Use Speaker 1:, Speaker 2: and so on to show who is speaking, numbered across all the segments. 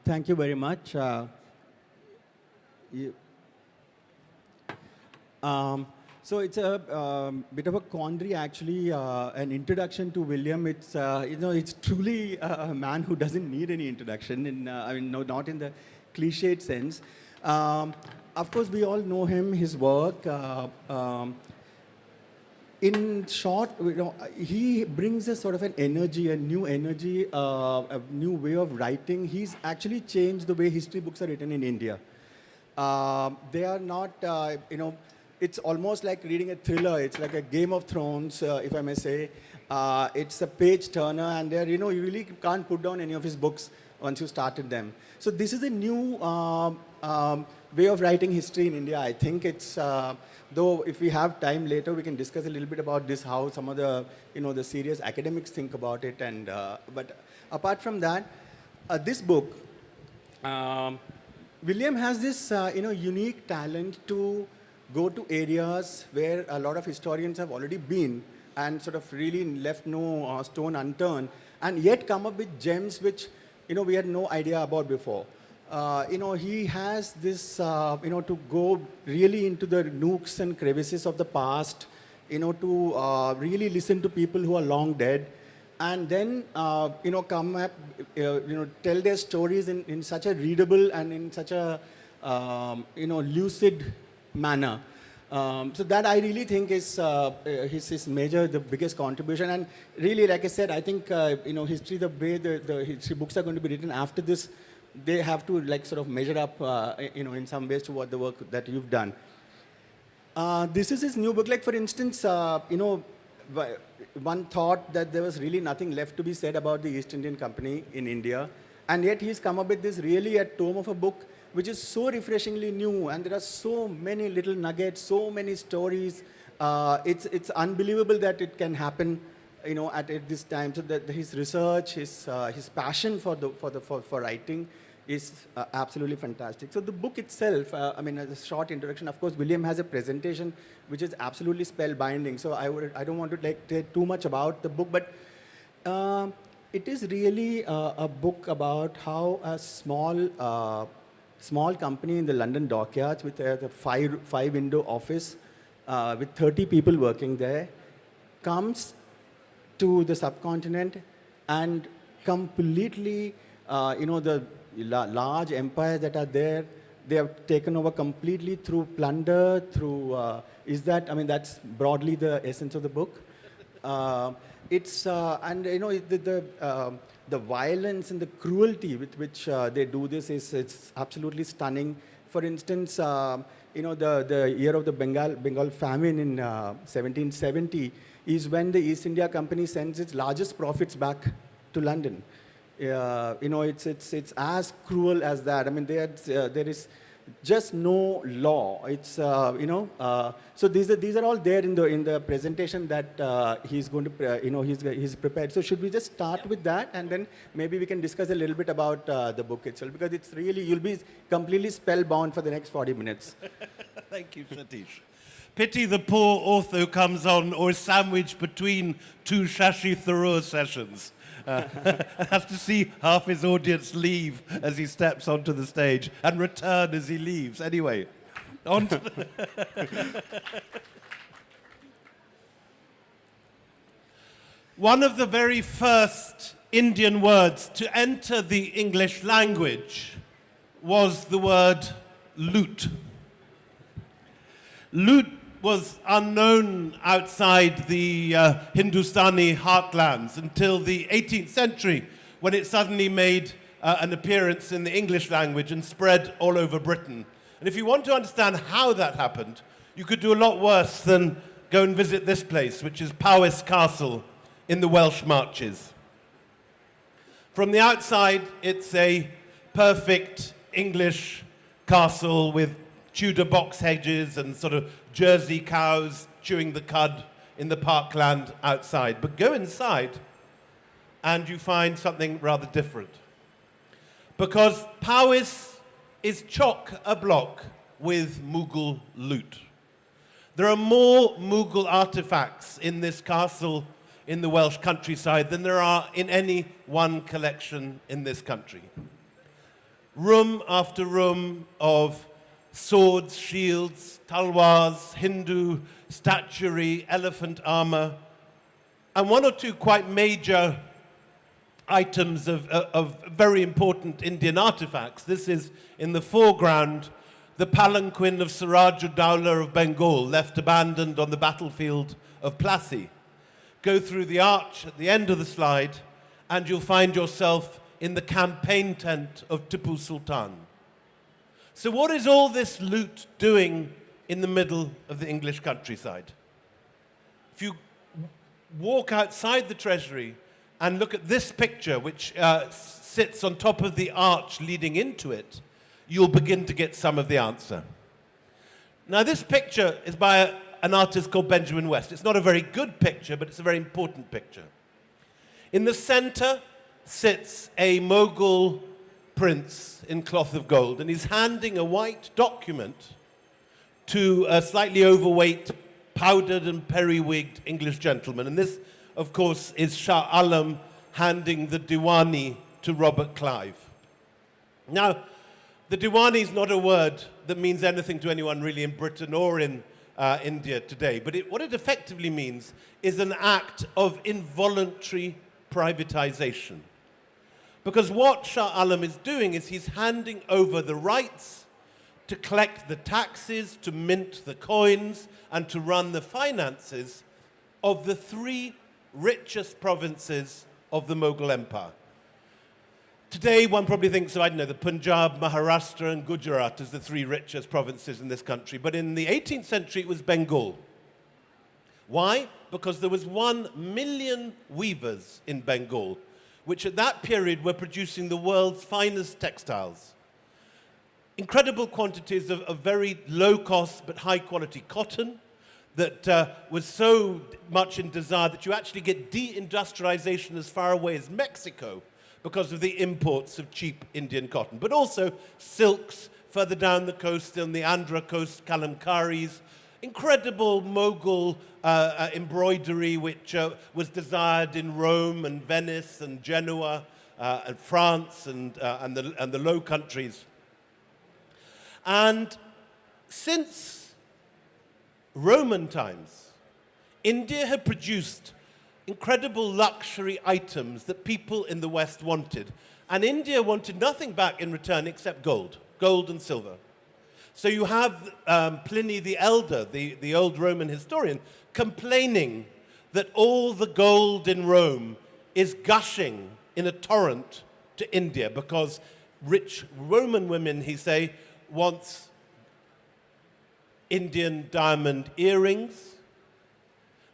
Speaker 1: Thank you very much. You- so it's a bit of a quandary, actually. An introduction to William. It's it's truly a man who doesn't need any introduction. I mean, no, not in the cliched sense. Of course, we all know him, his work. In short, he brings a sort of an energy, a new energy, a new way of writing. He's actually changed the way history books are written in India. They are not, it's almost like reading a thriller. It's like a Game of Thrones, if I may say. It's a page turner, and there, you really can't put down any of his books once you started them. So this is a new way of writing history in India. I think it's, though if we have time later, we can discuss a little bit about this, how some of the, the serious academics think about it. And but apart from that, this book, William has this, unique talent to go to areas where a lot of historians have already been and sort of really left no stone unturned, and yet come up with gems which, we had no idea about before. He has this, to go really into the nooks and crevices of the past, to really listen to people who are long dead, and then, come up, tell their stories in such a readable and in such a, lucid manner. So that I really think is his major, the biggest contribution. And really, like I said, I think, history, the way the history books are going to be written after this, they have to sort of measure up, in some ways to what the work that you've done. This is his new book. Like, for instance, one thought that there was really nothing left to be said about the East Indian Company in India, and yet he's come up with this really a tome of a book which is so refreshingly new, and there are so many little nuggets, so many stories. It's unbelievable that it can happen, at this time. So that his research, his passion for writing is absolutely fantastic. So the book itself, as a short introduction, of course, William has a presentation which is absolutely spellbinding. So I don't want to take too much about the book, but it is really a book about how a small company in the London dockyards with a five-window office with 30 people working there comes to the subcontinent and completely, the large empires that are there, they have taken over completely through plunder, through, that's broadly the essence of the book. It's, and the violence and the cruelty with which they do this it's absolutely stunning. For instance, the year of the Bengal famine in 1770 is when the East India Company sends its largest profits back to London. It's as cruel as that. I mean, there is just no law. It's so these are all there in the presentation that he's going to he's prepared. So should we just start with that, and then maybe we can discuss a little bit about the book itself, because it's really, you'll be completely spellbound for the next 40 minutes.
Speaker 2: Thank you, Satish. Pity the poor author who comes on or is sandwiched between two Shashi Tharoor sessions. Has to see half his audience leave as he steps onto the stage and return as he leaves. Anyway, on to one of the very first Indian words to enter the English language was the word loot. Loot was unknown outside the Hindustani heartlands until the 18th century, when it suddenly made an appearance in the English language and spread all over Britain. And if you want to understand how that happened, you could do a lot worse than go and visit this place, which is Powys Castle in the Welsh Marches. From the outside, it's a perfect English castle with Tudor box hedges and sort of Jersey cows chewing the cud in the parkland outside. But go inside and you find something rather different. Because Powys is chock-a-block with Mughal loot. There are more Mughal artifacts in this castle in the Welsh countryside than there are in any one collection in this country. room after room of swords, shields, talwars, Hindu statuary, elephant armor, and one or two quite major items of very important Indian artifacts. This is, in the foreground, the palanquin of Siraj-ud-Dowlah of Bengal, left abandoned on the battlefield of Plassey. Go through the arch at the end of the slide, and you'll find yourself in the campaign tent of Tipu Sultan. So what is all this loot doing in the middle of the English countryside? If you walk outside the treasury and look at this picture, which sits on top of the arch leading into it, you'll begin to get some of the answer. Now, this picture is by an artist called Benjamin West. It's not a very good picture, but it's a very important picture. In the center sits a Mughal prince in cloth of gold, and he's handing a white document to a slightly overweight, powdered and periwigged English gentleman. And this, of course, is Shah Alam handing the Diwani to Robert Clive. Now, the Diwani is not a word that means anything to anyone really in Britain or in India today, but what it effectively means is an act of involuntary privatization. Because what Shah Alam is doing is he's handing over the rights to collect the taxes, to mint the coins, and to run the finances of the three richest provinces of the Mughal Empire. Today, one probably thinks of, I don't know, the Punjab, Maharashtra, and Gujarat as the three richest provinces in this country. But in the 18th century, it was Bengal. Why? Because there was 1 million weavers in Bengal, which at that period were producing the world's finest textiles. Incredible quantities of very low-cost but high-quality cotton that was so much in desire that you actually get deindustrialization as far away as Mexico because of the imports of cheap Indian cotton. But also silks further down the coast, on the Andhra coast, kalamkaris, incredible Mughal embroidery which was desired in Rome and Venice and Genoa and France and the Low Countries. And since Roman times, India had produced incredible luxury items that people in the West wanted. And India wanted nothing back in return except gold and silver. So you have Pliny the Elder, the old Roman historian, complaining that all the gold in Rome is gushing in a torrent to India because rich Roman women, he say, wants Indian diamond earrings,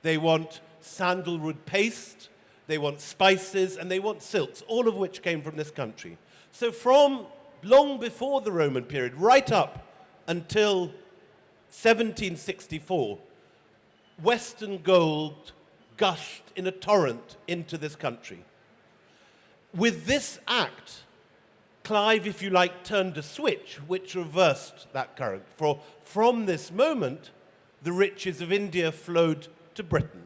Speaker 2: they want sandalwood paste, they want spices, and they want silks, all of which came from this country. So from long before the Roman period, right up until 1764, Western gold gushed in a torrent into this country. With this act, Clive, if you like, turned a switch which reversed that current. For from this moment, the riches of India flowed to Britain.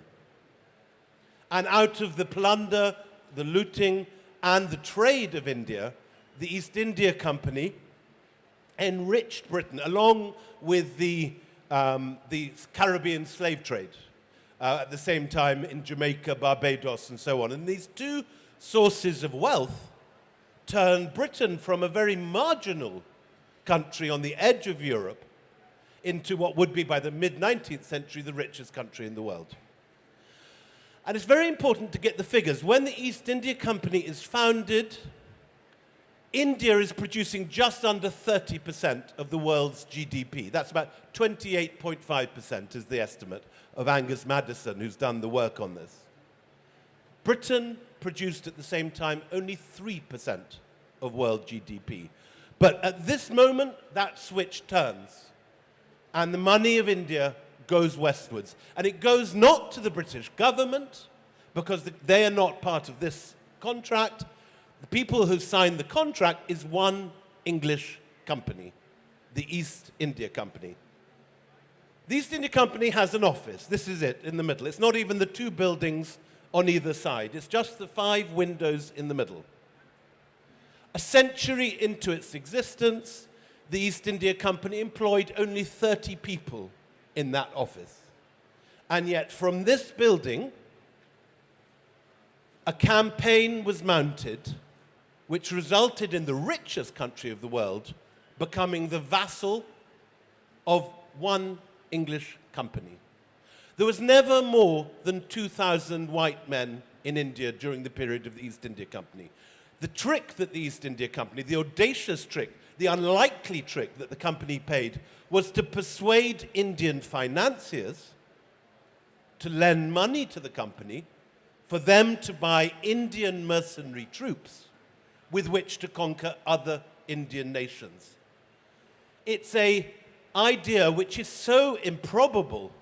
Speaker 2: And out of the plunder, the looting, and the trade of India, the East India Company enriched Britain, along with the Caribbean slave trade at the same time in Jamaica, Barbados, and so on. And these two sources of wealth turned Britain from a very marginal country on the edge of Europe into what would be, by the mid-19th century, the richest country in the world. And it's very important to get the figures. When the East India Company is founded, India is producing just under 30% of the world's GDP. That's about 28.5% is the estimate of Angus Maddison, who's done the work on this. Britain produced at the same time only 3% of world GDP. But at this moment, that switch turns, and the money of India goes westwards. And it goes not to the British government, because they are not part of this contract. The people who signed the contract is one English company, the East India Company. The East India Company has an office. This is it, in the middle. It's not even the two buildings on either side. It's just the 5 windows in the middle. A century into its existence, the East India Company employed only 30 people in that office. And yet from this building, a campaign was mounted which resulted in the richest country of the world becoming the vassal of one English company. There was never more than 2,000 white men in India during the period of the East India Company. The trick that the East India Company, the audacious trick, the unlikely trick that the company played was to persuade Indian financiers to lend money to the company for them to buy Indian mercenary troops with which to conquer other Indian nations. It's an idea which is so improbable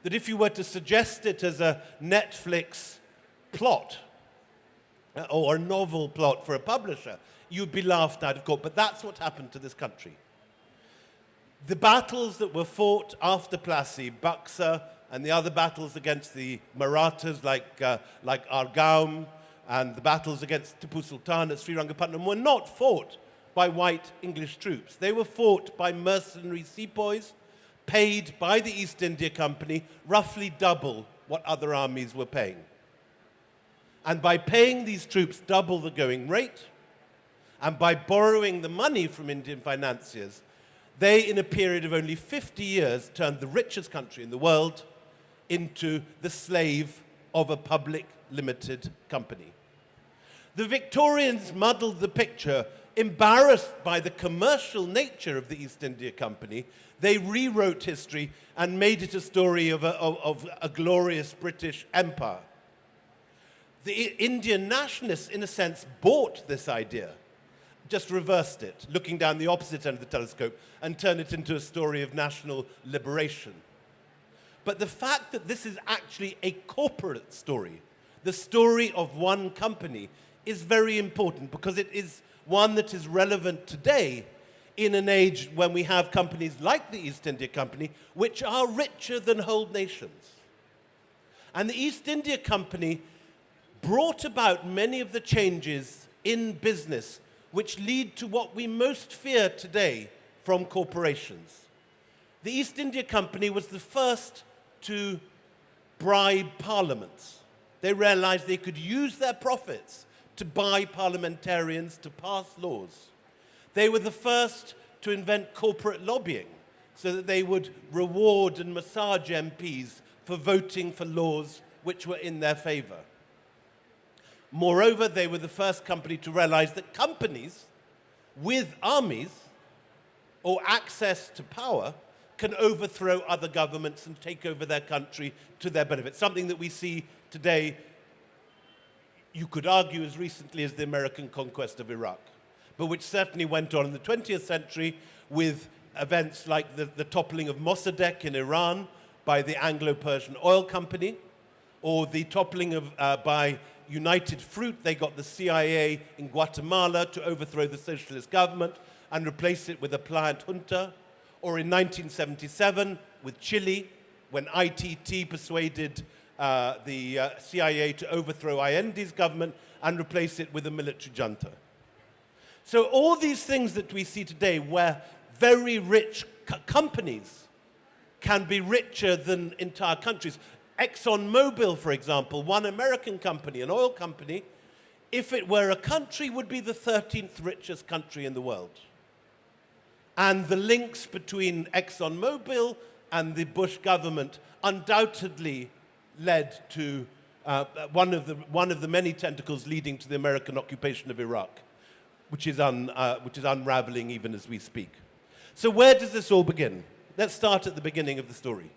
Speaker 2: that if you were to suggest it as a Netflix plot or a novel plot for a publisher, you'd be laughed out of court. But that's what happened to this country. The battles that were fought after Plassey, Buxar, and the other battles against the Marathas like Argaon, and the battles against Tipu Sultan at Srirangapatnam were not fought by white English troops. They were fought by mercenary sepoys paid by the East India Company roughly double what other armies were paying. And by paying these troops double the going rate, and by borrowing the money from Indian financiers, they, in a period of only 50 years, turned the richest country in the world into the slave of a public limited company. The Victorians muddled the picture. Embarrassed by the commercial nature of the East India Company, they rewrote history and made it a story of a glorious British empire. The Indian nationalists, in a sense, bought this idea, just reversed it, looking down the opposite end of the telescope, and turned it into a story of national liberation. But the fact that this is actually a corporate story, the story of one company, is very important because it is one that is relevant today in an age when we have companies like the East India Company, which are richer than whole nations. And the East India Company brought about many of the changes in business which lead to what we most fear today from corporations. The East India Company was the first to bribe parliaments. They realized they could use their profits to buy parliamentarians to pass laws. They were the first to invent corporate lobbying so that they would reward and massage MPs for voting for laws which were in their favor. Moreover, they were the first company to realize that companies with armies or access to power can overthrow other governments and take over their country to their benefit, something that we see today, you could argue, as recently as the American conquest of Iraq, but which certainly went on in the 20th century with events like the toppling of Mossadegh in Iran by the Anglo-Persian Oil Company, or the toppling of, by United Fruit. They got the CIA in Guatemala to overthrow the socialist government and replace it with a pliant junta, or in 1977 with Chile, when ITT persuaded the CIA to overthrow Allende's government and replace it with a military junta. So all these things that we see today where very rich companies can be richer than entire countries. ExxonMobil, for example, one American company, an oil company, if it were a country, would be the 13th richest country in the world. And the links between ExxonMobil and the Bush government undoubtedly led to one of the many tentacles leading to the American occupation of Iraq, which is unraveling even as we speak. So where does this all begin? Let's start at the beginning of the story.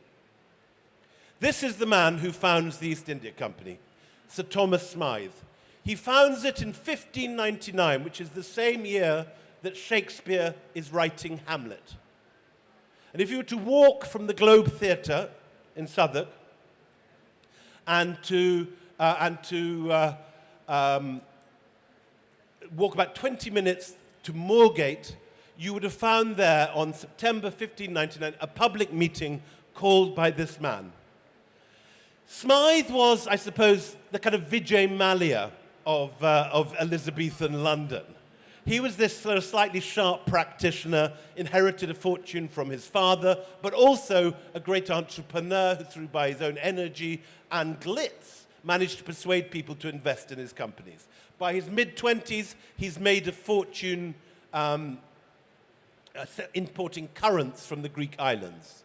Speaker 2: This is the man who founds the East India Company, Sir Thomas Smythe. He founds it in 1599, which is the same year that Shakespeare is writing Hamlet. And if you were to walk from the Globe Theatre in Southwark and to walk about 20 minutes to Moorgate, you would have found there on September 1599 a public meeting called by this man. Smythe was, I suppose, the kind of Vijay Mallya of Elizabethan London. He was this sort of slightly sharp practitioner, inherited a fortune from his father, but also a great entrepreneur who, through by his own energy and glitz, managed to persuade people to invest in his companies. By his mid-20s, he's made a fortune importing currants from the Greek islands.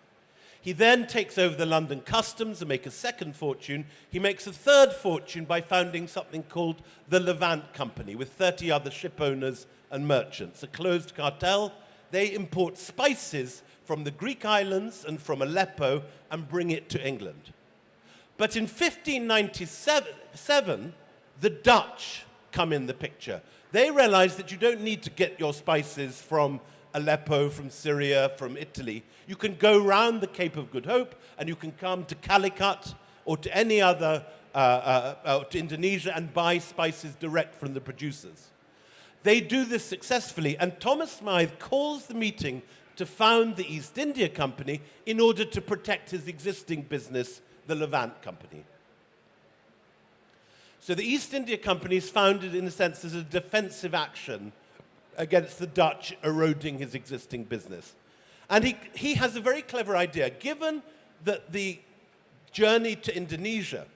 Speaker 2: He then takes over the London customs and makes a second fortune. He makes a third fortune by founding something called the Levant Company with 30 other ship owners and merchants, a closed cartel. They import spices from the Greek islands and from Aleppo and bring it to England. But in 1597, the Dutch come in the picture. They realize that you don't need to get your spices from Aleppo, from Syria, from Italy. You can go round the Cape of Good Hope and you can come to Calicut or to any other, to Indonesia and buy spices direct from the producers. They do this successfully, and Thomas Smythe calls the meeting to found the East India Company in order to protect his existing business, the Levant Company. So the East India Company is founded, in a sense, as a defensive action against the Dutch eroding his existing business. And he has a very clever idea. Given that the journey to Indonesia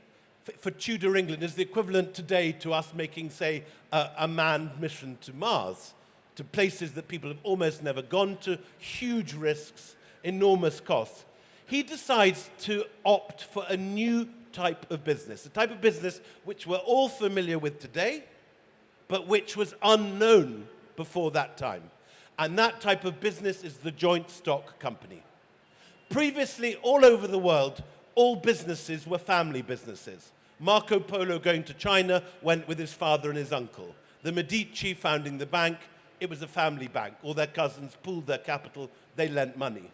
Speaker 2: for Tudor England is the equivalent today to us making, say, a manned mission to Mars, to places that people have almost never gone to, huge risks, enormous costs, he decides to opt for a new type of business, a type of business which we're all familiar with today, but which was unknown before that time. And that type of business is the joint stock company. Previously, all over the world, all businesses were family businesses. Marco Polo going to China went with his father and his uncle. The Medici founding the bank, it was a family bank. All their cousins pooled their capital, they lent money.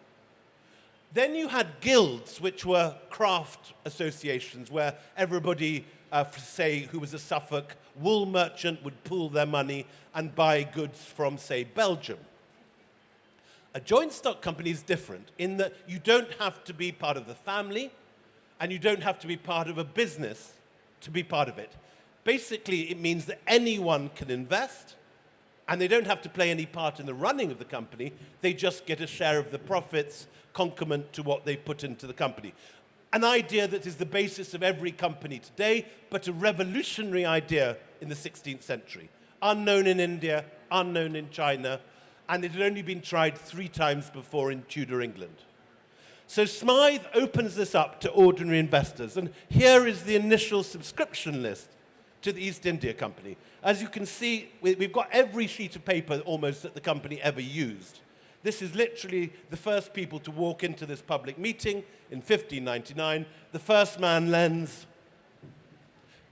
Speaker 2: Then you had guilds, which were craft associations, where everybody, say, who was a Suffolk wool merchant would pool their money and buy goods from, say, Belgium. A joint stock company is different in that you don't have to be part of the family and you don't have to be part of a business to be part of it. Basically, it means that anyone can invest and they don't have to play any part in the running of the company. They just get a share of the profits concomitant to what they put into the company. An idea that is the basis of every company today, but a revolutionary idea in the 16th century. Unknown in India, unknown in China, and it had only been tried 3 times before in Tudor England. So Smythe opens this up to ordinary investors, and here is the initial subscription list to the East India Company. As you can see, we've got every sheet of paper almost that the company ever used. This is literally the first people to walk into this public meeting in 1599. The first man lends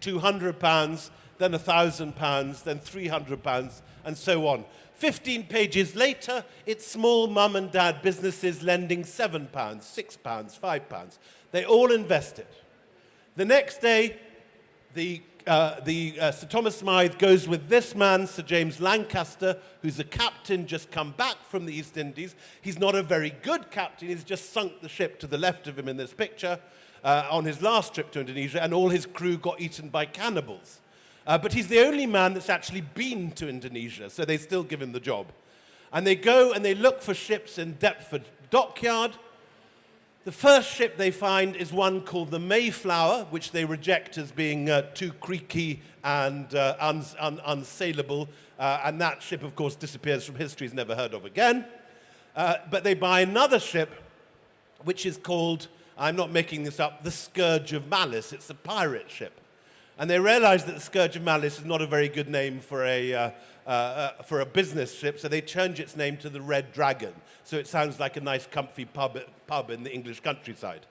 Speaker 2: £200, then £1,000, then £300, and so on. 15 pages later, it's small mum and dad businesses lending £7, £6, £5. They all invested. The next day, Sir Thomas Smythe goes with this man, Sir James Lancaster, who's a captain just come back from the East Indies. He's not a very good captain. He's just sunk the ship to the left of him in this picture on his last trip to Indonesia, and all his crew got eaten by cannibals. But he's the only man that's actually been to Indonesia, so they still give him the job. And they go and they look for ships in Deptford Dockyard. The first ship they find is one called the Mayflower, which they reject as being too creaky and unsaleable. And that ship, of course, disappears from history, is never heard of again. But they buy another ship, which is called, I'm not making this up, the Scourge of Malice. It's a pirate ship. And they realize that the Scourge of Malice is not a very good name for a business ship, so they change its name to the Red Dragon. So it sounds like a nice, comfy pub in the English countryside.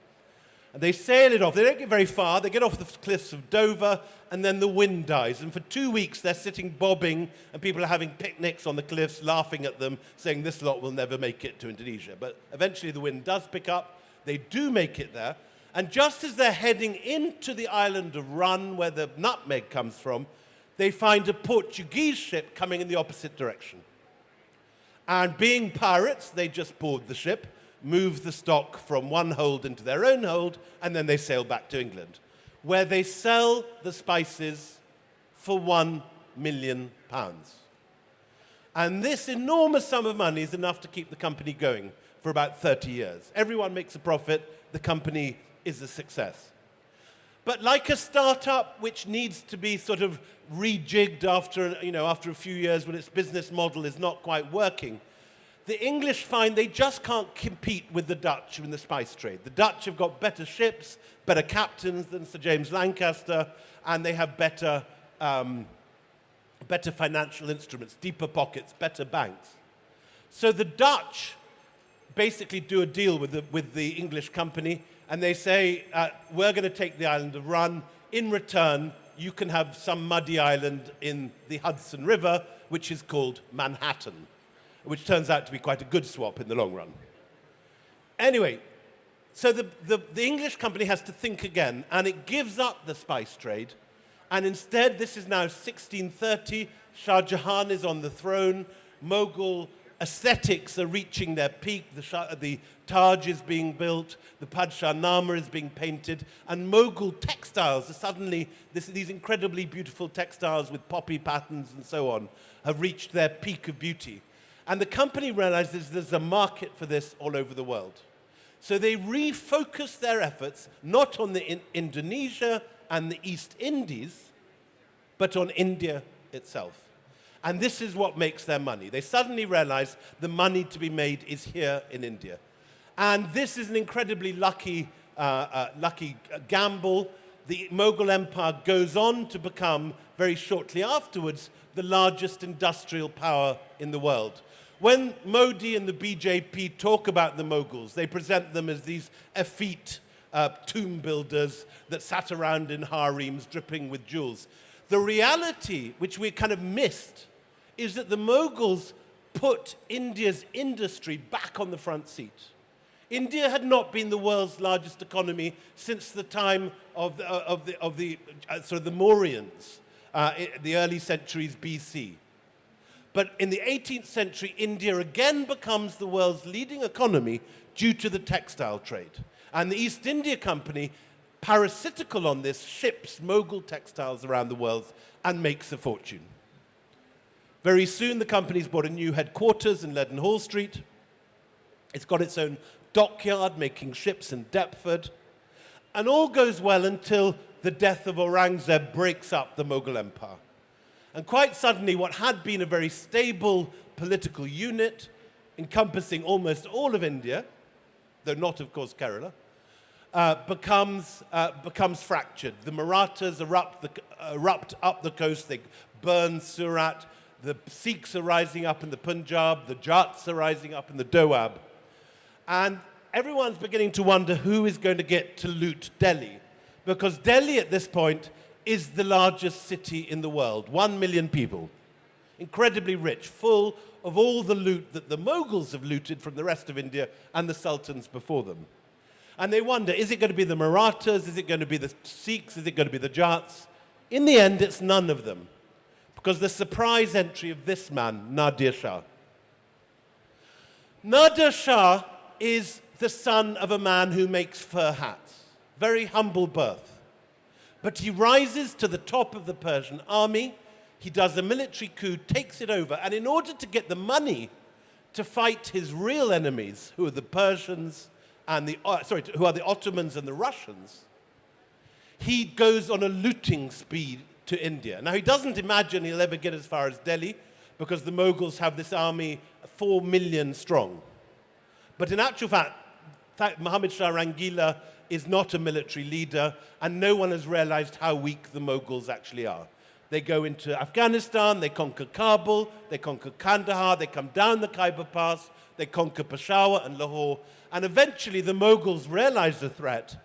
Speaker 2: And they sail it off. They don't get very far. They get off the cliffs of Dover, and then the wind dies. And for 2 weeks, they're sitting bobbing, and people are having picnics on the cliffs, laughing at them, saying this lot will never make it to Indonesia. But eventually the wind does pick up. They do make it there. And just as they're heading into the island of Run, where the nutmeg comes from, they find a Portuguese ship coming in the opposite direction. And being pirates, they just board the ship, move the stock from one hold into their own hold, and then they sail back to England, where they sell the spices for £1 million. And this enormous sum of money is enough to keep the company going for about 30 years. Everyone makes a profit, the company is a success. But like a startup which needs to be sort of rejigged after a few years when its business model is not quite working, the English find they just can't compete with the Dutch in the spice trade. The Dutch have got better ships, better captains than Sir James Lancaster, and they have better financial instruments, deeper pockets, better banks. So the Dutch basically do a deal with the English company, and they say, we're going to take the island of Run. In return, you can have some muddy island in the Hudson River, which is called Manhattan, which turns out to be quite a good swap in the long run. Anyway, so the English company has to think again, and it gives up the spice trade, and instead, this is now 1630, Shah Jahan is on the throne, Mughal aesthetics are reaching their peak, the Taj is being built, the Padshah Nama is being painted, and Mughal textiles are suddenly, these incredibly beautiful textiles with poppy patterns and so on, have reached their peak of beauty. And the company realizes there's a market for this all over the world. So they refocus their efforts not on Indonesia and the East Indies, but on India itself. And this is what makes their money. They suddenly realize the money to be made is here in India. And this is an incredibly lucky gamble. The Mughal Empire goes on to become, very shortly afterwards, the largest industrial power in the world. When Modi and the BJP talk about the Mughals, they present them as these effete tomb builders that sat around in harems dripping with jewels. The reality, which we kind of missed, is that the Mughals put India's industry back on the front seat. India had not been the world's largest economy since the time of the Mauryans, the early centuries BC. But in the 18th century, India again becomes the world's leading economy due to the textile trade. And the East India Company, parasitical on this, ships Mughal textiles around the world and makes a fortune. Very soon, the company's bought a new headquarters in Leadenhall Street. It's got its own dockyard, making ships in Deptford. And all goes well until the death of Aurangzeb breaks up the Mughal Empire. And quite suddenly, what had been a very stable political unit, encompassing almost all of India, though not, of course, Kerala, becomes fractured. The Marathas erupt up the coast. They burn Surat. The Sikhs are rising up in the Punjab. The Jats are rising up in the Doab. And everyone's beginning to wonder who is going to get to loot Delhi. Because Delhi, at this point, is the largest city in the world. 1 million people. Incredibly rich, full of all the loot that the Mughals have looted from the rest of India and the sultans before them. And they wonder, is it going to be the Marathas? Is it going to be the Sikhs? Is it going to be the Jats? In the end, it's none of them. Because the surprise entry of this man, Nadir Shah. Nadir Shah is the son of a man who makes fur hats. Very humble birth. But he rises to the top of the Persian army. He does a military coup, takes it over. And in order to get the money to fight his real enemies, who are the Persians, and who are the Ottomans and the Russians, he goes on a looting spree to India. Now, he doesn't imagine he'll ever get as far as Delhi, because the Mughals have this army 4 million strong. But in actual fact, Muhammad Shah Rangila is not a military leader, and no one has realized how weak the Mughals actually are. They go into Afghanistan, they conquer Kabul, they conquer Kandahar, they come down the Khyber Pass, they conquer Peshawar and Lahore, and eventually the Mughals realize the threat.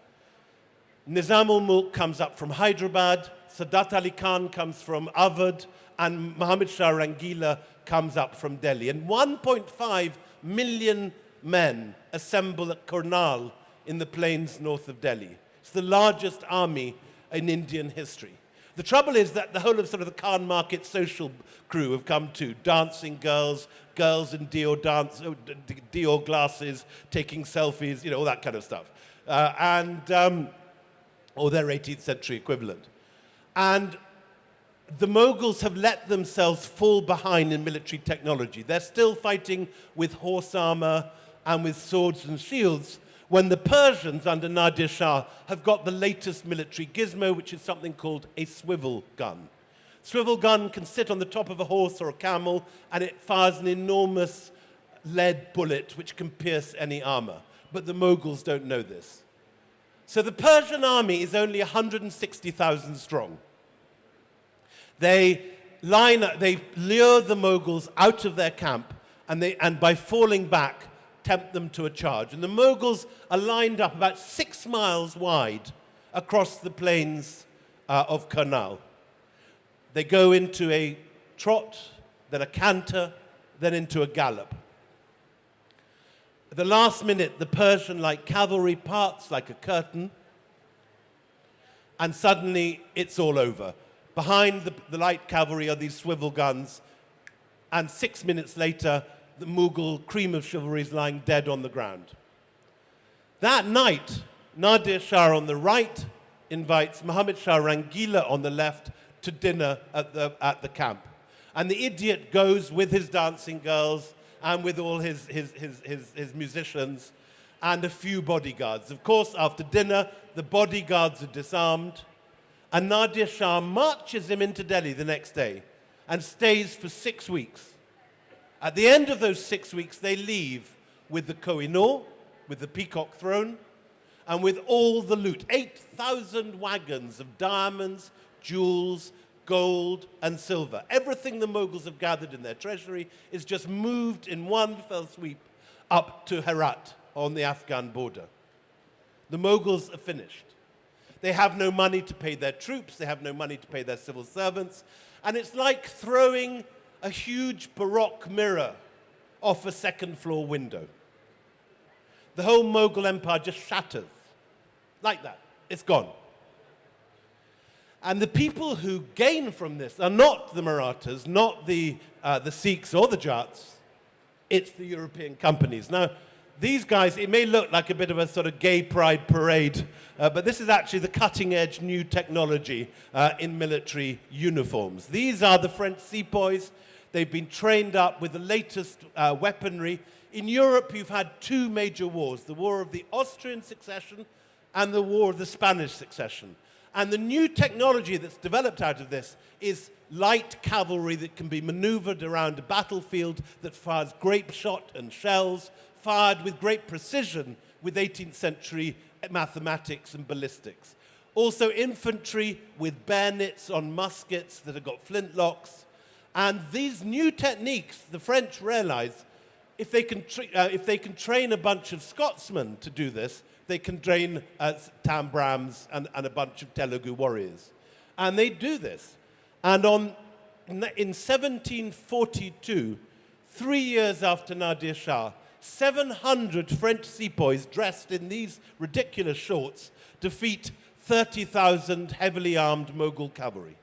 Speaker 2: Nizam-ul-Mulk comes up from Hyderabad, Sadat Ali Khan comes from Awadh, and Muhammad Shah Rangila comes up from Delhi. And 1.5 million men assemble at Kurnal in the plains north of Delhi. It's the largest army in Indian history. The trouble is that the whole of the Khan Market social crew have come too. Dancing girls, girls in Dior glasses, taking selfies, all that kind of stuff. Or their 18th century equivalent. And the Mughals have let themselves fall behind in military technology. They're still fighting with horse armor and with swords and shields, when the Persians under Nadir Shah have got the latest military gizmo, which is something called a swivel gun. Swivel gun can sit on the top of a horse or a camel, and it fires an enormous lead bullet which can pierce any armor. But the Mughals don't know this. So the Persian army is only 160,000 strong. They lure the Mughals out of their camp, and by falling back, tempt them to a charge. And the Mughals are lined up about 6 miles wide across the plains of Karnal. They go into a trot, then a canter, then into a gallop. At the last minute, the Persian light cavalry parts like a curtain, and suddenly it's all over. Behind the light cavalry are these swivel guns, and 6 minutes later, the Mughal cream of chivalry is lying dead on the ground. That night, Nadir Shah on the right invites Muhammad Shah Rangila on the left to dinner at the camp. And the idiot goes with his dancing girls and with all his musicians and a few bodyguards. Of course, after dinner, the bodyguards are disarmed, and Nadir Shah marches him into Delhi the next day and stays for 6 weeks. At the end of those 6 weeks, they leave with the Koh-i-Noor, with the Peacock Throne, and with all the loot, 8,000 wagons of diamonds, jewels, gold, and silver. Everything the Mughals have gathered in their treasury is just moved in one fell sweep up to Herat on the Afghan border. The Mughals are finished. They have no money to pay their troops, they have no money to pay their civil servants, and it's like throwing a huge Baroque mirror off a second-floor window. The whole Mughal empire just shatters. Like that. It's gone. And the people who gain from this are not the Marathas, not the Sikhs or the Jats. It's the European companies. Now, these guys, it may look like a bit of a sort of gay pride parade, but this is actually the cutting-edge new technology in military uniforms. These are the French sepoys. They've been trained up with the latest weaponry. In Europe, you've had 2 major wars, the War of the Austrian Succession and the War of the Spanish Succession. And the new technology that's developed out of this is light cavalry that can be maneuvered around a battlefield, that fires grape shot and shells, fired with great precision with 18th century mathematics and ballistics. Also infantry with bayonets on muskets that have got flintlocks. And these new techniques, the French realize, if they can train a bunch of Scotsmen to do this, they can train Tam Brams and a bunch of Telugu warriors. And they do this. And in 1742, 3 years after Nadir Shah, 700 French sepoys dressed in these ridiculous shorts defeat 30,000 heavily armed Mughal cavalry.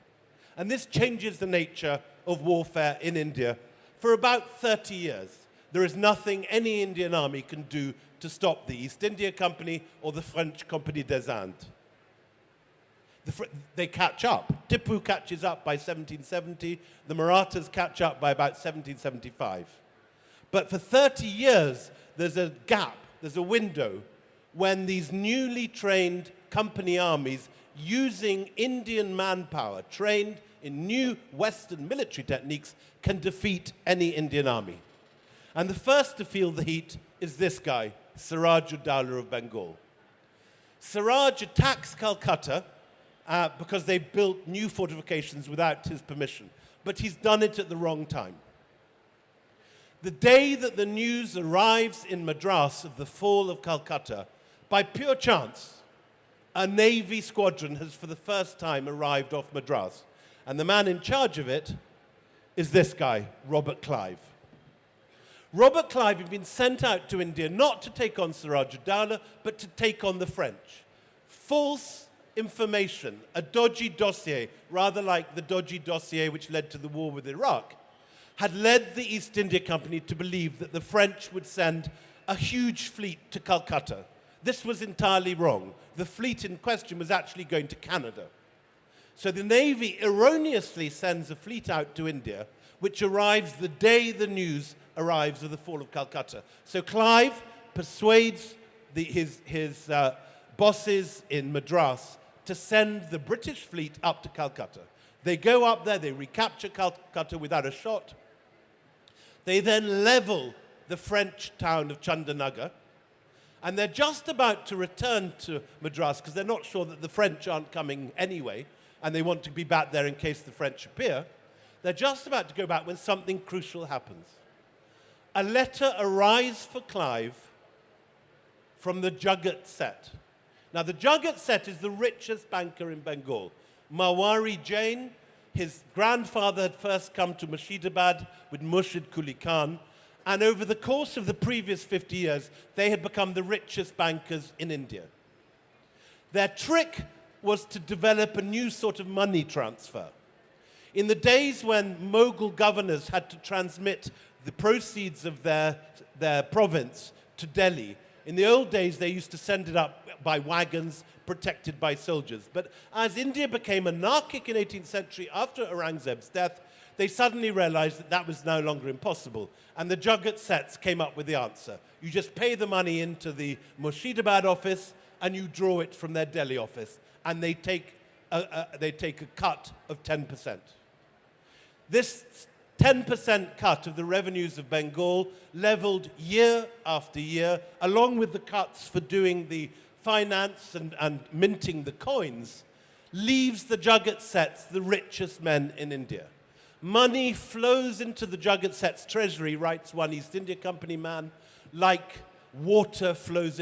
Speaker 2: And this changes the nature of warfare in India for about 30 years. There is nothing any Indian army can do to stop the East India Company or the French Compagnie des Indes. They catch up. Tipu catches up by 1770. The Marathas catch up by about 1775. But for 30 years, there's a gap, there's a window, when these newly trained company armies using Indian manpower, trained in new Western military techniques, can defeat any Indian army. And the first to feel the heat is this guy, Siraj-ud-Dowlah of Bengal. Siraj attacks Calcutta because they built new fortifications without his permission. But he's done it at the wrong time. The day that the news arrives in Madras of the fall of Calcutta, by pure chance, a Navy squadron has for the first time arrived off Madras. And the man in charge of it is this guy, Robert Clive. Robert Clive had been sent out to India not to take on Siraj-ud-Dowlah, but to take on the French. False information, a dodgy dossier, rather like the dodgy dossier which led to the war with Iraq, had led the East India Company to believe that the French would send a huge fleet to Calcutta. This was entirely wrong. The fleet in question was actually going to Canada. So the Navy erroneously sends a fleet out to India, which arrives the day the news arrives of the fall of Calcutta. So Clive persuades his bosses in Madras to send the British fleet up to Calcutta. They go up there, they recapture Calcutta without a shot. They then level the French town of Chandanagar, and they're just about to return to Madras because they're not sure that the French aren't coming anyway, and they want to be back there in case the French appear. They're just about to go back when something crucial happens. A letter arrives for Clive from the Jagat set. Now, the Jagat set is the richest banker in Bengal. Mawari Jain, his grandfather had first come to Murshidabad with Murshid Quli Khan, and over the course of the previous 50 years, they had become the richest bankers in India. Their trick was to develop a new sort of money transfer. In the days when Mughal governors had to transmit the proceeds of their province to Delhi, in the old days they used to send it up by wagons protected by soldiers. But as India became anarchic in 18th century after Aurangzeb's death, they suddenly realized that that was no longer impossible. And the Jagat sets came up with the answer. You just pay the money into the Murshidabad office and you draw it from their Delhi office. And they take a cut of 10%. This 10% cut of the revenues of Bengal, leveled year after year, along with the cuts for doing the finance and minting the coins, leaves the Jagat sets the richest men in India. Money flows into the Jagat sets treasury, writes one East India Company man, like water flows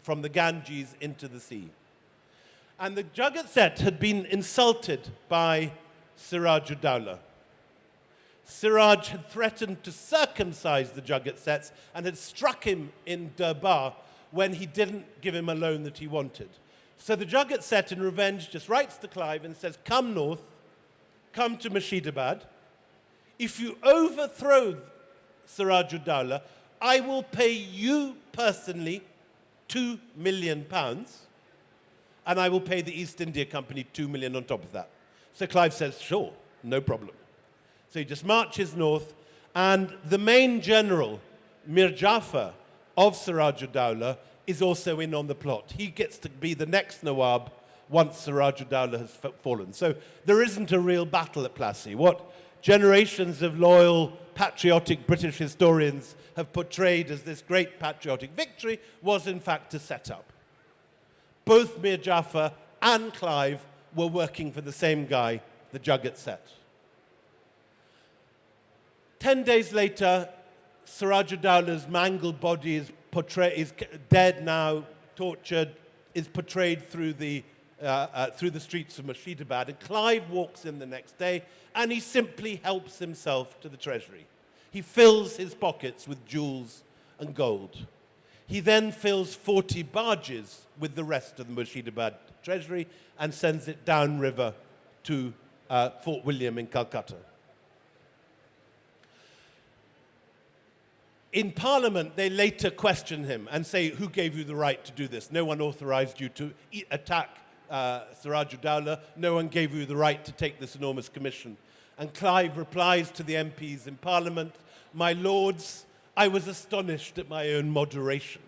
Speaker 2: from the Ganges into the sea. And the Jagat set had been insulted by Siraj-ud-Dowlah. Siraj had threatened to circumcise the Jagat sets and had struck him in Durbar when he didn't give him a loan that he wanted. So the Jagat set, in revenge, just writes to Clive and says, come north, come to Murshidabad. If you overthrow Siraj-ud-Dowlah, I will pay you personally £2 million, and I will pay the East India Company $2 million on top of that. So Clive says, sure, no problem. So he just marches north, and the main general, Mir Jafar of Siraj-ud-Dowlah, is also in on the plot. He gets to be the next Nawab once Siraj-ud-Dowlah has fallen. So there isn't a real battle at Plassey. What generations of loyal, patriotic British historians have portrayed as this great patriotic victory was in fact a setup. Both Mir Jafar and Clive were working for the same guy, the Jagat set. 10 days later, Siraj-ud-Dowlah's mangled body is dead now, tortured, is portrayed through the streets of Murshidabad. And Clive walks in the next day, and he simply helps himself to the treasury. He fills his pockets with jewels and gold. He then fills 40 barges with the rest of the Murshidabad treasury and sends it downriver to Fort William in Calcutta. In Parliament, they later question him and say, who gave you the right to do this? No one authorized you to attack Siraj-ud-Dowlah. No one gave you the right to take this enormous commission. And Clive replies to the MPs in Parliament, my lords, I was astonished at my own moderation.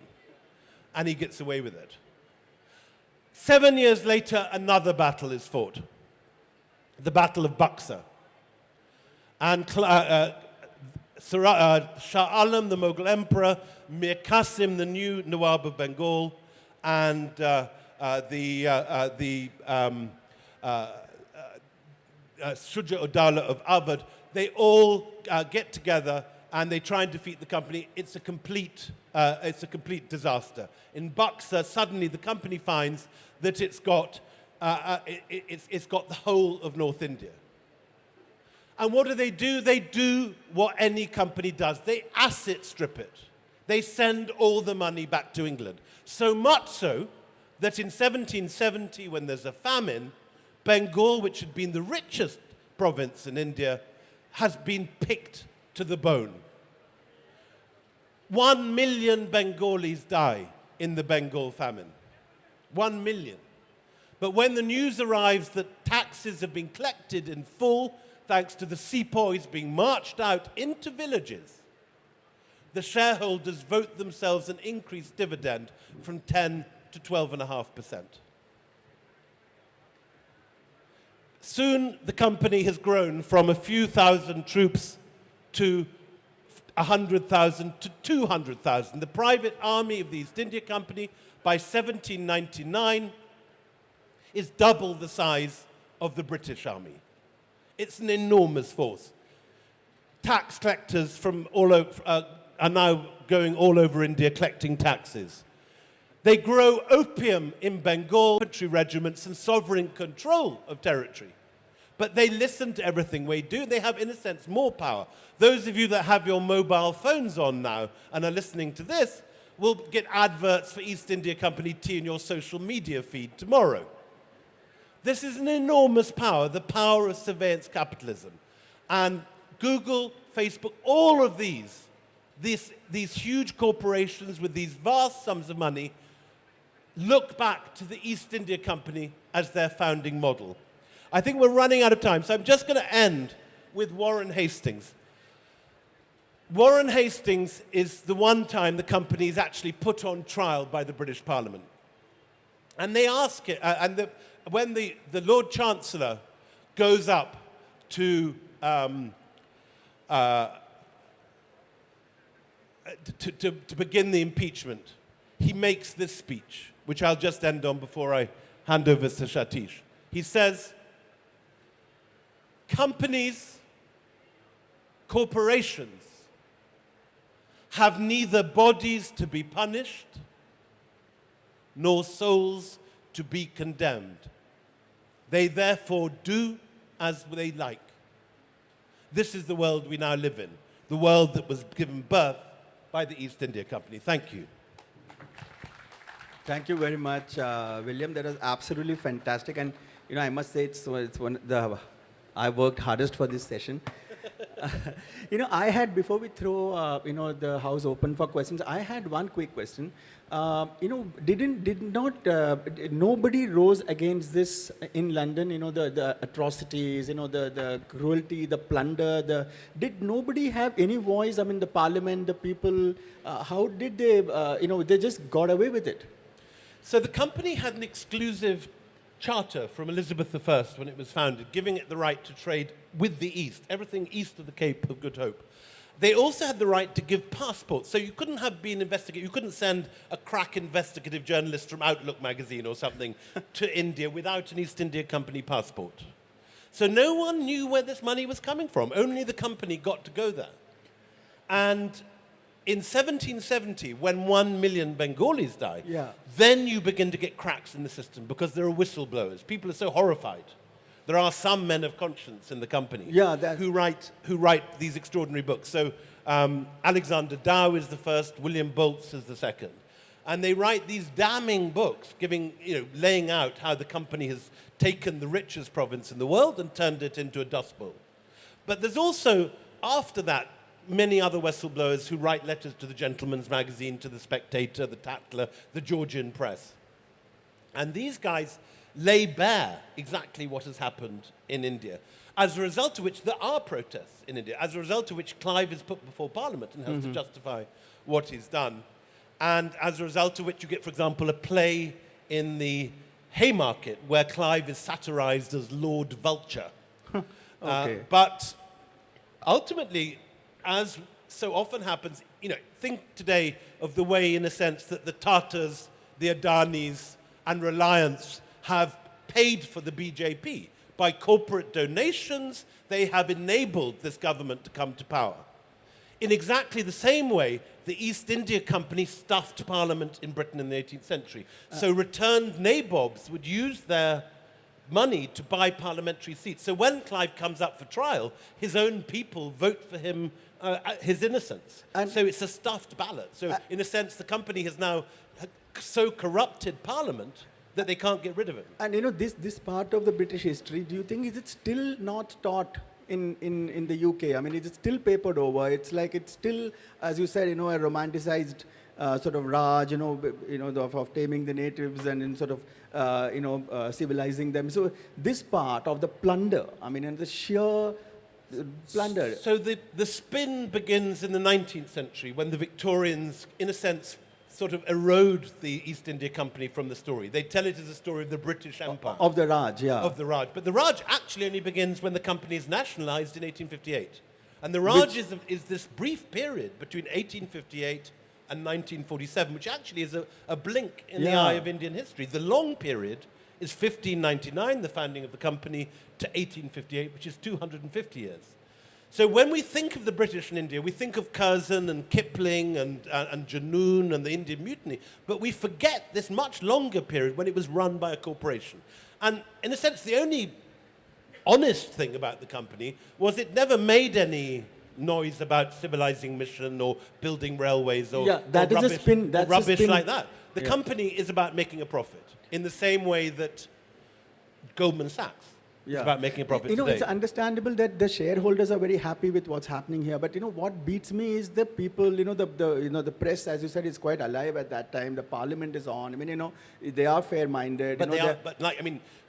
Speaker 2: And he gets away with it. 7 years later, another battle is fought. The Battle of Buxar. And Shah Alam, the Mughal emperor, Mir Qasim, the new Nawab of Bengal, and Shuja-ud-Dowlah of Awadh, they all get together and they try and defeat the company. It's a complete disaster. In Buxar, suddenly the company finds that it's got the whole of North India. And what do? They do what any company does. They asset strip it. They send all the money back to England. So much so that in 1770, when there's a famine, Bengal, which had been the richest province in India, has been picked to the bone. 1 million Bengalis die in the Bengal famine. 1 million. But when the news arrives that taxes have been collected in full, thanks to the sepoys being marched out into villages, the shareholders vote themselves an increased dividend from 10 to 12.5%. Soon, the company has grown from a few thousand troops to 100,000 to 200,000. The private army of the East India Company, by 1799, is double the size of the British Army. It's an enormous force. Tax collectors from all over, are now going all over India collecting taxes. They grow opium in Bengal, military regiments, and sovereign control of territory. But they listen to everything we do. They have, in a sense, more power. Those of you that have your mobile phones on now and are listening to this will get adverts for East India Company tea in your social media feed tomorrow. This is an enormous power, the power of surveillance capitalism. And Google, Facebook, all of these huge corporations with these vast sums of money look back to the East India Company as their founding model. I think we're running out of time, so I'm just going to end with Warren Hastings. Warren Hastings is the one time the company is actually put on trial by the British Parliament. And they ask it, when the Lord Chancellor goes up to begin the impeachment, he makes this speech, which I'll just end on before I hand over to Satish. He says, companies, corporations, have neither bodies to be punished nor souls to be condemned. They therefore do as they like. This is the world we now live in, the world that was given birth by the East India Company. Thank you.
Speaker 1: Thank you very much, William. That was absolutely fantastic. And, I must say it's one of the, I worked hardest for this session. I had, before we throw, the house open for questions, I had one quick question. Nobody rose against this in London, the atrocities, the cruelty, the plunder, did nobody have any voice? I mean, the parliament, the people, how did they, they just got away with it?
Speaker 2: So the company had an exclusive charter from Elizabeth I when it was founded, giving it the right to trade with the East, everything east of the Cape of Good Hope. They also had the right to give passports, so you couldn't have been investigated. You couldn't send a crack investigative journalist from Outlook magazine or something to India without an East India Company passport. So no one knew where this money was coming from. Only the company got to go there. And in 1770, when 1 million Bengalis died, then you begin to get cracks in the system because there are whistleblowers. People are so horrified. There are some men of conscience in the company who write these extraordinary books. So Alexander Dow is the first, William Boltz is the second. And they write these damning books, laying out how the company has taken the richest province in the world and turned it into a dust bowl. But there's also, after that, many other whistleblowers who write letters to the Gentleman's Magazine, to the Spectator, the Tatler, the Georgian Press. And these guys lay bare exactly what has happened in India, as a result of which there are protests in India, as a result of which Clive is put before Parliament and has to justify what he's done, and as a result of which you get, for example, a play in the Haymarket where Clive is satirized as Lord Vulture. But ultimately, as so often happens, think today of the way, in a sense, that the Tatas, the Adanis, and Reliance have paid for the BJP. By corporate donations, they have enabled this government to come to power. In exactly the same way, the East India Company stuffed Parliament in Britain in the 18th century. So returned nabobs would use their money to buy parliamentary seats. So when Clive comes up for trial, his own people vote for him, his innocence. And so it's a stuffed ballot. So in a sense, the company has now so corrupted Parliament that they can't get rid of it. And
Speaker 1: this part of the British history, do you think, is it still not taught in the UK? I mean, is it still papered over? It's like it's still, as you said, a romanticized sort of Raj, of taming the natives and in sort of, civilizing them. So this part of the plunder, I mean, and the sheer plunder.
Speaker 2: So the spin begins in the 19th century when the Victorians, in a sense, sort of erode the East India Company from the story. They tell it as a story of the British Empire.
Speaker 1: Of the Raj, yeah.
Speaker 2: Of the Raj. But the Raj actually only begins when the company is nationalized in 1858. And the Raj is this brief period between 1858 and 1947, which actually is a blink in the eye of Indian history. The long period is 1599, the founding of the company, to 1858, which is 250 years. So when we think of the British in India, we think of Curzon and Kipling and Junoon and the Indian Mutiny, but we forget this much longer period when it was run by a corporation. And in a sense, the only honest thing about the company was it never made any noise about civilizing mission or building railways or,
Speaker 1: that
Speaker 2: or
Speaker 1: is
Speaker 2: rubbish,
Speaker 1: a spin, that's
Speaker 2: or rubbish
Speaker 1: a spin.
Speaker 2: like that. The company is about making a profit in the same way that Goldman Sachs is about making a profit today.
Speaker 1: It's understandable that the shareholders are very happy with what's happening here. But what beats me is the people. The press, as you said, is quite alive at that time. The parliament is on. I mean, they are fair-minded.
Speaker 2: But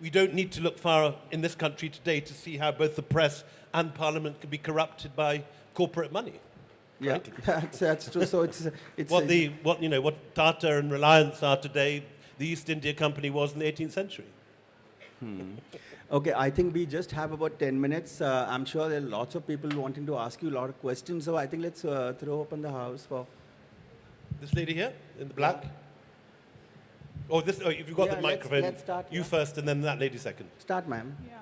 Speaker 2: we don't need to look far in this country today to see how both the press and parliament can be corrupted by corporate money.
Speaker 1: Yeah, that's true. So it's
Speaker 2: what Tata and Reliance are today, the East India Company was in the 18th century.
Speaker 1: Okay, I think we just have about 10 minutes. I'm sure there are lots of people wanting to ask you a lot of questions. So I think let's throw open the house for
Speaker 2: this lady here in the black. Oh, if you've got the microphone,
Speaker 1: let's start,
Speaker 2: you first, and then that lady second.
Speaker 1: Start, ma'am.
Speaker 3: Yeah,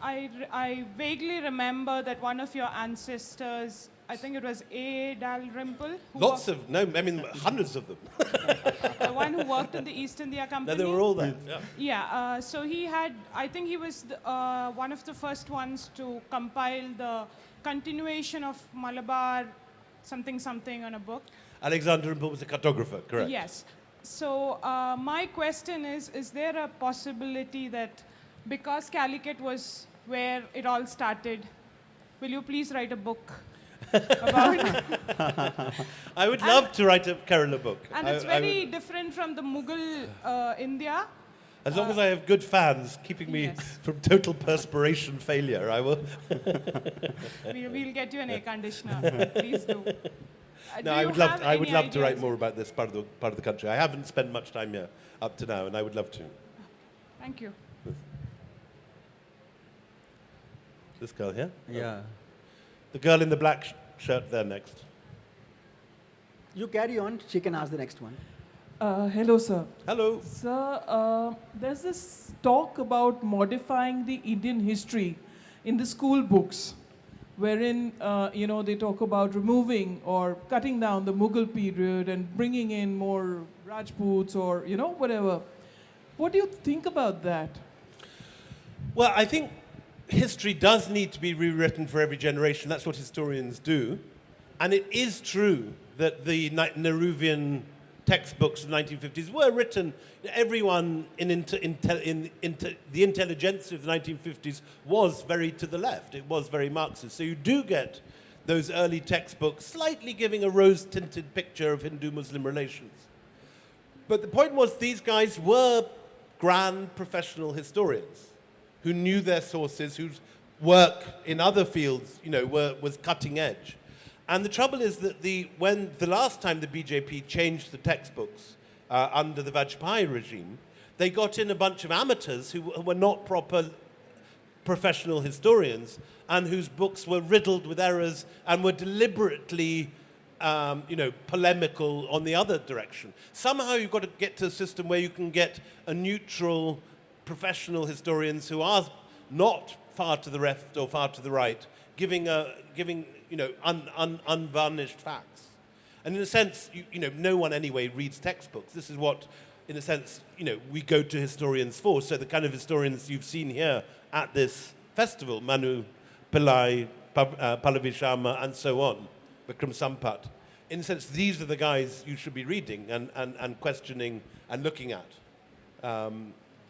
Speaker 3: I vaguely remember that one of your ancestors, I think it was A. Dalrymple.
Speaker 2: Hundreds of them.
Speaker 3: The one who worked in the East India Company.
Speaker 2: No, they were all there.
Speaker 3: Yeah. So I think he was one of the first ones to compile the continuation of Malabar something on a book.
Speaker 2: Alexander Rimbaud was a cartographer, correct?
Speaker 3: Yes. So my question is there a possibility that because Calicut was where it all started, will you please write a book about
Speaker 2: I would love to write a Kerala book.
Speaker 3: And it's very different from the Mughal India.
Speaker 2: As long as I have good fans keeping me from total perspiration failure, I will.
Speaker 3: We'll get you an air conditioner. Please do.
Speaker 2: No, I would love to write more about this part of the country. I haven't spent much time here up to now, and I would love to.
Speaker 3: Thank you.
Speaker 2: This girl here?
Speaker 1: Yeah.
Speaker 2: The girl in the black shirt there next.
Speaker 1: You carry on. She can ask the next one.
Speaker 4: Hello, sir.
Speaker 2: Hello.
Speaker 4: Sir, there's this talk about modifying the Indian history in the school books, wherein, they talk about removing or cutting down the Mughal period and bringing in more Rajputs or, whatever. What do you think about that?
Speaker 2: Well, I think history does need to be rewritten for every generation. That's what historians do. And it is true that the Nehruvian textbooks of the 1950s were written. Everyone in the intelligentsia of the 1950s was very to the left. It was very Marxist. So you do get those early textbooks slightly giving a rose-tinted picture of Hindu-Muslim relations. But the point was these guys were grand professional historians who knew their sources, whose work in other fields, was cutting edge. And the trouble is that when the last time the BJP changed the textbooks under the Vajpayee regime, they got in a bunch of amateurs who were not proper professional historians and whose books were riddled with errors and were deliberately polemical on the other direction. Somehow you've got to get to a system where you can get a neutral professional historians who are not far to the left or far to the right, giving unvarnished facts. And in a sense, no one anyway reads textbooks. This is what, in a sense, we go to historians for. So the kind of historians you've seen here at this festival, Manu Pillai, Pallavi Sharma, and so on, Vikram Sampat. In a sense, these are the guys you should be reading and questioning and looking at.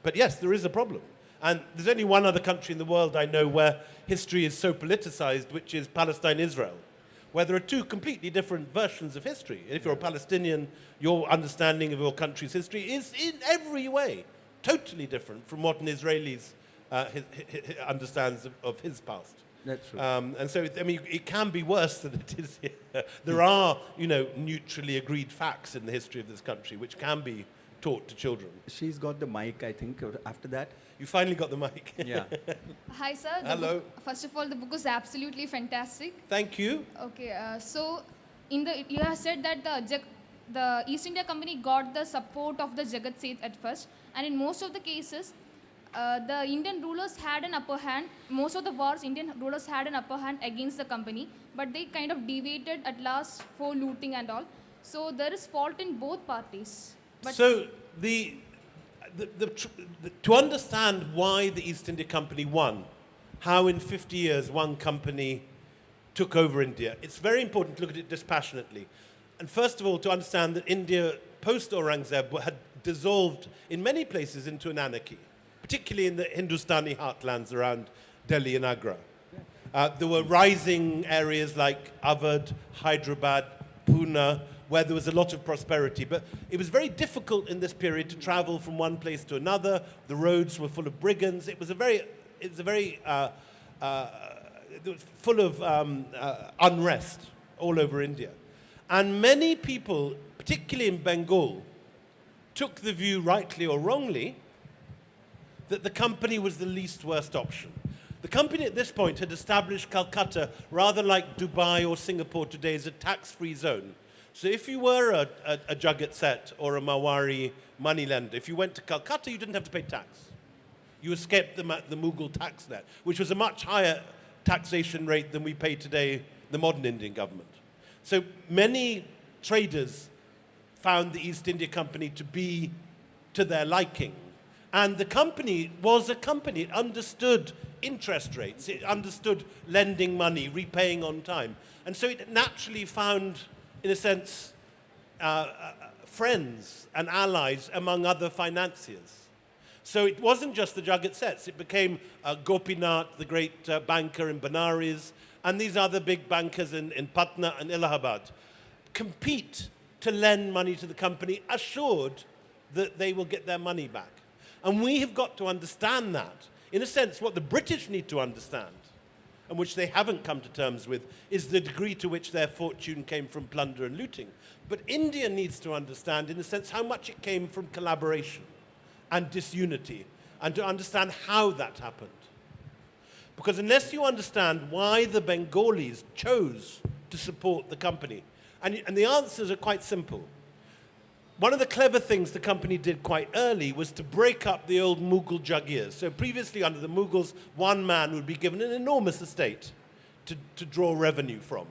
Speaker 2: But yes, there is a problem. And there's only one other country in the world I know where history is so politicized, which is Palestine-Israel, where there are two completely different versions of history. If you're a Palestinian, your understanding of your country's history is in every way totally different from what an Israeli's understands of his past.
Speaker 1: That's true.
Speaker 2: And so, I mean, it can be worse than it is here. There are, neutrally agreed facts in the history of this country which can be taught to children.
Speaker 1: She's got the mic, I think, after that.
Speaker 2: You finally got the mic.
Speaker 1: Yeah.
Speaker 5: Hi, sir.
Speaker 2: Hello.
Speaker 5: First of all, the book was absolutely fantastic.
Speaker 2: Thank you.
Speaker 5: Okay, so you have said that the East India Company got the support of the Jagat Seth at first, and in most of the cases, the Indian rulers had an upper hand. Most of the wars, Indian rulers had an upper hand against the company, but they kind of deviated at last for looting and all. So there is fault in both parties. But
Speaker 2: So to understand why the East India Company won, how in 50 years one company took over India, it's very important to look at it dispassionately. And first of all, to understand that India, post-Aurangzeb, had dissolved in many places into an anarchy, particularly in the Hindustani heartlands around Delhi and Agra. There were rising areas like Awadh, Hyderabad, Pune, where there was a lot of prosperity. But it was very difficult in this period to travel from one place to another. The roads were full of brigands. It was full of unrest all over India. And many people, particularly in Bengal, took the view, rightly or wrongly, that the company was the least worst option. The company at this point had established Calcutta rather like Dubai or Singapore today as a tax-free zone. So if you were a Jagat Seth or a Mawari moneylender, if you went to Calcutta, you didn't have to pay tax. You escaped the Mughal tax net, which was a much higher taxation rate than we pay today, the modern Indian government. So many traders found the East India Company to be to their liking. And the company was a company. It understood interest rates. It understood lending money, repaying on time. And so it naturally found, in a sense, friends and allies among other financiers. So it wasn't just the Jagat Seths. It became Gopinath, the great banker in Benares, and these other big bankers in Patna and Allahabad compete to lend money to the company, assured that they will get their money back. And we have got to understand that. In a sense, what the British need to understand, and which they haven't come to terms with, is the degree to which their fortune came from plunder and looting. But India needs to understand, in a sense, how much it came from collaboration and disunity, and to understand how that happened. Because unless you understand why the Bengalis chose to support the company, and the answers are quite simple. One of the clever things the company did quite early was to break up the old Mughal Jagirs. So previously, under the Mughals, one man would be given an enormous estate to draw revenue from.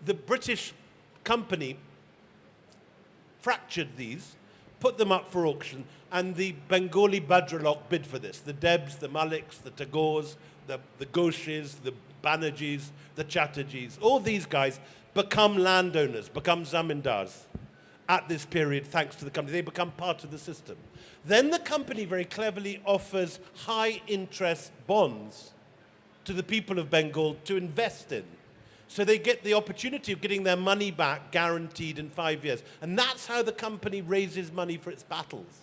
Speaker 2: The British company fractured these, put them up for auction, and the Bengali Bajralok bid for this. The Debs, the Maliks, the Tagores, the Ghoshes, the Banerjees, the Chatterjees, all these guys become landowners, become zamindars at this period, thanks to the company. They become part of the system. Then the company very cleverly offers high-interest bonds to the people of Bengal to invest in. So they get the opportunity of getting their money back guaranteed in 5 years. And that's how the company raises money for its battles,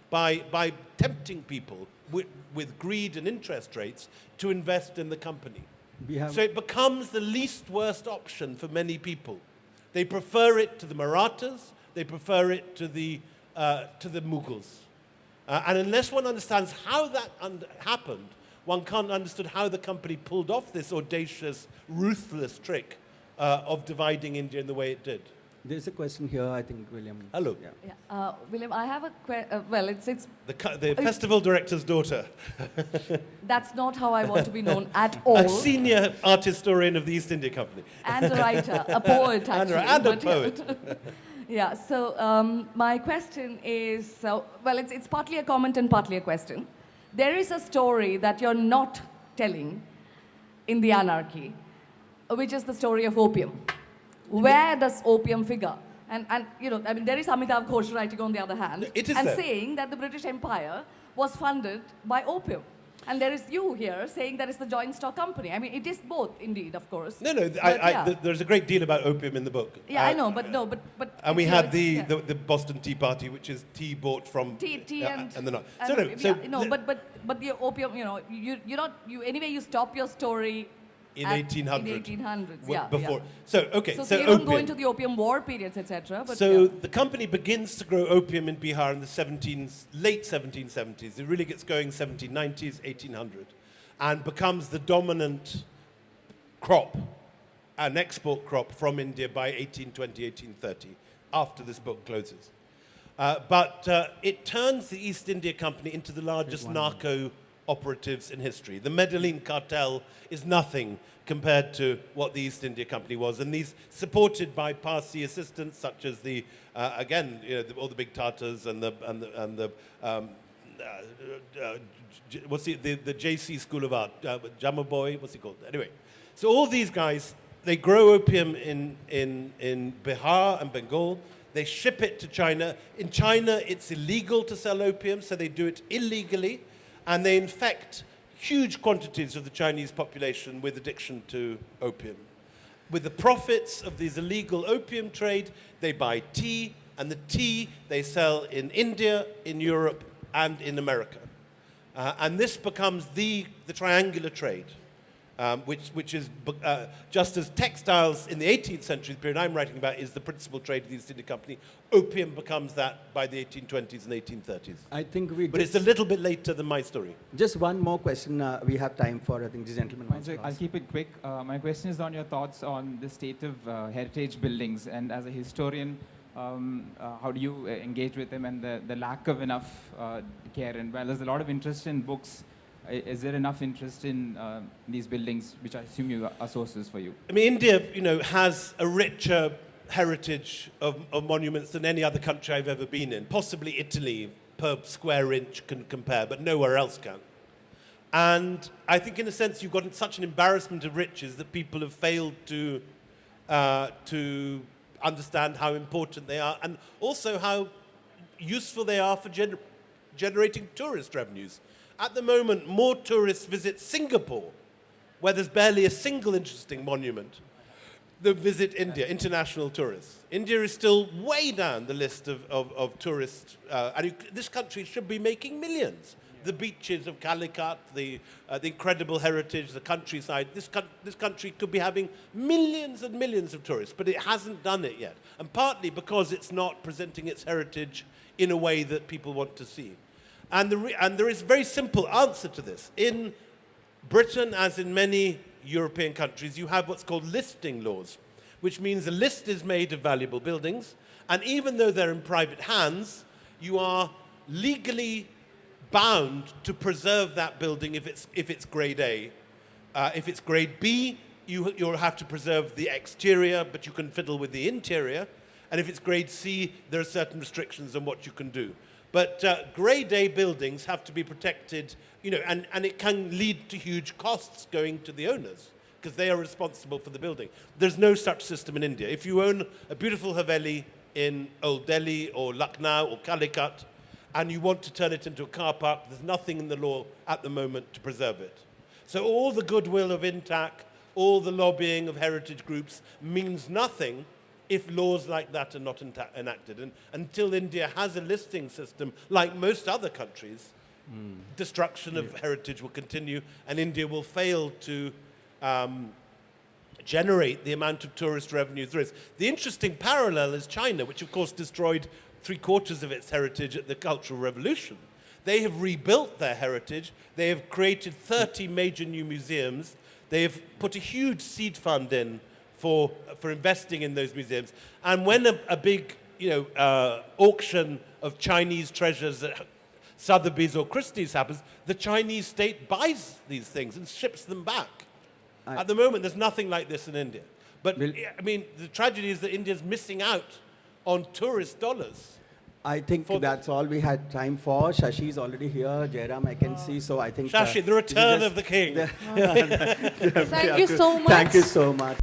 Speaker 2: by tempting people with greed and interest rates to invest in the company. So it becomes the least worst option for many people. They prefer it to the Marathas. They prefer it to the Mughals. And unless one understands how that happened, one can't understand how the company pulled off this audacious, ruthless trick of dividing India in the way it did.
Speaker 1: There's a question here, I think, William.
Speaker 2: Hello.
Speaker 1: Yeah.
Speaker 6: Yeah. William, I have a question. Well, it's
Speaker 2: The festival director's daughter.
Speaker 6: that's not how I want to be known at all.
Speaker 2: A senior art historian of the East India Company.
Speaker 6: And a writer, a poet actually.
Speaker 2: And a
Speaker 6: but
Speaker 2: poet.
Speaker 6: Yeah. So my question is, it's partly a comment and partly a question. There is a story that you're not telling in the Anarchy, which is the story of opium. Where does opium figure? And there is Amitav Ghosh writing on the other hand,
Speaker 2: It is
Speaker 6: and
Speaker 2: there.
Speaker 6: saying that the British Empire was funded by opium. And there is you here saying that it's the joint stock company. I mean, it is both, indeed, of course.
Speaker 2: No, no.
Speaker 6: Yeah.
Speaker 2: There's a great deal about opium in the book.
Speaker 6: Yeah, I know, but no, but.
Speaker 2: And we
Speaker 6: you know,
Speaker 2: had
Speaker 6: it's- yeah.
Speaker 2: the Boston Tea Party, which is tea bought from
Speaker 6: Tea and
Speaker 2: the not.
Speaker 6: and
Speaker 2: So no,
Speaker 6: opium, yeah, no, but the opium, you know, you're not anyway. You stop your story
Speaker 2: in
Speaker 6: at-
Speaker 2: 1800.
Speaker 6: In 1800s,
Speaker 2: Well,
Speaker 6: yeah.
Speaker 2: before.
Speaker 6: Yeah.
Speaker 2: So okay,
Speaker 6: So,
Speaker 2: so
Speaker 6: you don't
Speaker 2: opium.
Speaker 6: go into the opium war periods, etc. But
Speaker 2: So
Speaker 6: yeah.
Speaker 2: the company begins to grow opium in Bihar in the late 1770s. It really gets going 1790s, 1800, and becomes the dominant crop, an export crop from India by 1820, 1830, after this book closes. But it turns the East India Company into the largest narco operatives in history. The Medellin cartel is nothing compared to what the East India Company was, and these supported by Parsi assistants such as the again, you know, all the big Tatars and the what's the JC School of Art, Jamaboy, what's he called? Anyway, so all these guys, they grow opium in Bihar and Bengal. They ship it to China. In China, it's illegal to sell opium, so they do it illegally, and they infect huge quantities of the Chinese population with addiction to opium. With the profits of these illegal opium trade, they buy tea, and the tea they sell in India, in Europe, and in America. And this becomes the triangular trade, which is just as textiles in the 18th century, the period I'm writing about, is the principal trade of the East India Company. Opium becomes that by the 1820s and 1830s.
Speaker 1: I think
Speaker 2: But it's a little bit later than my story.
Speaker 1: Just one more question we have time for. I think the gentleman wants to
Speaker 7: I'll
Speaker 1: ask.
Speaker 7: keep it quick. My question is on your thoughts on the state of heritage buildings, and as a historian, how do you engage with them and the lack of enough care? And while there's a lot of interest in books, is there enough interest in these buildings, which I assume are sources for you?
Speaker 2: I mean, India, you know, has a richer heritage of monuments than any other country I've ever been in. Possibly Italy, per square inch, can compare, but nowhere else can. And I think, in a sense, you've got such an embarrassment of riches that people have failed to understand how important they are, and also how useful they are for generating tourist revenues. At the moment, more tourists visit Singapore, where there's barely a single interesting monument, than visit India, international tourists. India is still way down the list of tourists, and this country should be making millions. The beaches of Calicut, the incredible heritage, the countryside, this country could be having millions and millions of tourists, but it hasn't done it yet. And partly because it's not presenting its heritage in a way that people want to see. And there is a very simple answer to this. In Britain, as in many European countries, you have what's called listing laws, which means a list is made of valuable buildings, and even though they're in private hands, you are legally bound to preserve that building if it's grade A. If it's grade B, you'll have to preserve the exterior, but you can fiddle with the interior. And if it's grade C, there are certain restrictions on what you can do. But grade A buildings have to be protected, you know, and it can lead to huge costs going to the owners because they are responsible for the building. There's no such system in India. If you own a beautiful Haveli in Old Delhi or Lucknow or Calicut, and you want to turn it into a car park, there's nothing in the law at the moment to preserve it. So all the goodwill of INTAC, all the lobbying of heritage groups means nothing if laws like that are not enacted. And until India has a listing system, like most other countries, destruction of heritage will continue, and India will fail to generate the amount of tourist revenues there is. The interesting parallel is China, which of course destroyed 3/4 of its heritage at the Cultural Revolution. They have rebuilt their heritage. They have created 30 major new museums. They have put a huge seed fund in for investing in those museums. And when a big, auction of Chinese treasures at Sotheby's or Christie's happens, the Chinese state buys these things and ships them back. At the moment, there's nothing like this in India. But, I mean, the tragedy is that India's missing out on tourist dollars.
Speaker 1: I think that's all we had time for. Shashi is already here. Jairam, I can see. So I think...
Speaker 2: Shashi, the return of the king.
Speaker 5: Thank you so much.
Speaker 1: Thank you so much.